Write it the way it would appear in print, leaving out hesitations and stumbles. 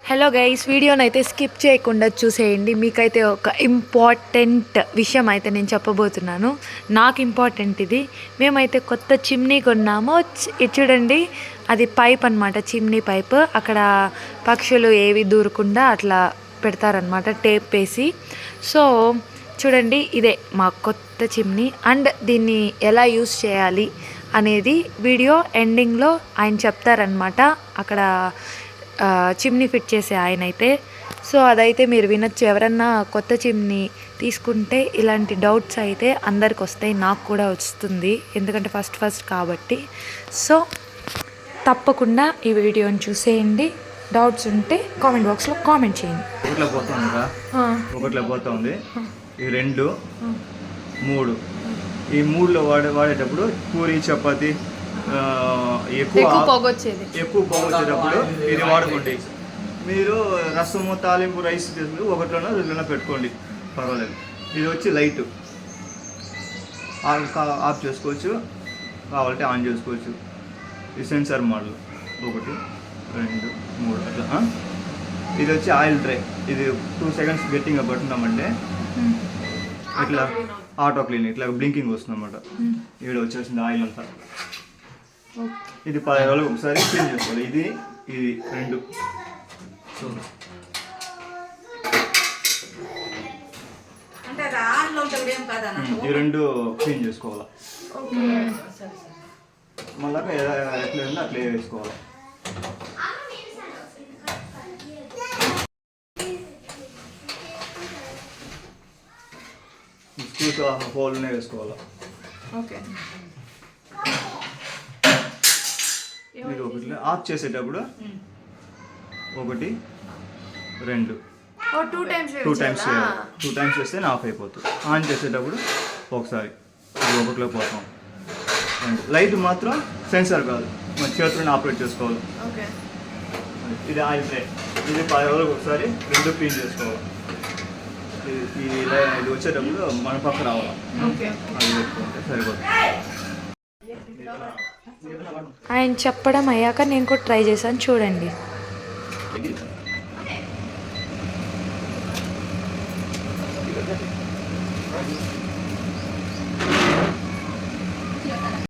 Hello guys, వీడియోనైతే skip చేయకుండా చూసేయండి. మీకైతే ఒక ఇంపార్టెంట్ విషయం అయితే నేను చెప్పబోతున్నాను. నాకు ఇంపార్టెంట్ ఇది. మేమైతే కొత్త చిమ్నీ కొన్నాము. ఇది చూడండి, అది పైప్ అనమాట, చిమ్నీ పైప్. అక్కడ పక్షులు ఏవి దూరకుండా అట్లా పెడతారనమాట టేప్ వేసి. సో చూడండి, ఇదే మా కొత్త చిమ్నీ. అండ్ దీన్ని ఎలా యూస్ చేయాలి అనేది వీడియో ఎండింగ్లో ఆయన చెప్తారనమాట. అక్కడ చిమ్నీ ఫిట్ చేసే ఆయన అయితే. సో అదైతే మీరు వినొచ్చు. ఎవరన్నా కొత్త చిమ్నీ తీసుకుంటే ఇలాంటి డౌట్స్ అయితే అందరికి వస్తాయి, నాకు కూడా వస్తుంది, ఎందుకంటే ఫస్ట్ కాబట్టి. సో తప్పకుండా ఈ వీడియోని చూసేయండి. డౌట్స్ ఉంటే కామెంట్ బాక్స్లో కామెంట్ చేయండి. ఒకటిలో పోతుంది, ఈ 2 3 ఈ 3లో వాడేటప్పుడు పూరి చపాతి ఎక్కువ పొగొచ్చేటప్పుడు ఇది వాడుకోండి. మీరు రసము తాలింపు రైస్ తీసుకుని 1లోనో 2లోనో పెట్టుకోండి, పర్వాలేదు. ఇది వచ్చి లైట్ ఆఫ్ చేసుకోవచ్చు, కావాలంటే ఆన్ చేసుకోవచ్చు. ఇది సెన్సార్ మోడల్ 1 2 3 అట్లా. ఇది వచ్చి ఆయిల్ ట్రే. ఇది 2 సెకండ్స్ గట్టిగా పట్టున్నామంటే ఇట్లా ఆటో క్లీన్ ఇట్లా బ్లింకింగ్ వస్తుందన్నమాట. ఇక్కడ వచ్చేసింది ఆయిల్ అంతా. ఇది 10 రోజులకు ఒకసారి క్లీన్ చేసుకోవాలి. ఇది 2 ఈ 2 క్లీన్ చేసుకోవాలి. మళ్ళా ఎట్లా ఉందో అట్లా వేసుకోవాలి. స్క్రూస్ హోల్నే వేసుకోవాలి. మీరు ఒకటి ఆఫ్ చేసేటప్పుడు 1 2 2 టైమ్స్ వేస్తే ఆఫ్ అయిపోతుంది. ఆన్ చేసేటప్పుడు ఒకసారి 1లో పోతాం. లైట్ మాత్రం సెన్సార్ కాదు, మన చేతులను ఆపరేట్ చేసుకోవాలి. ఇది ఆయిల్ ట్రే. ఇది 10 రోజులకు ఒకసారి 2 క్లీన్ చేసుకోవాలి. ఇది వచ్చేటప్పుడు మన పక్క రావాలి, అది పెట్టుకుంటే సరిపోతుంది. ఆయన చెప్పడం అయ్యాక నేను కూడా ట్రై చేశాను, చూడండి.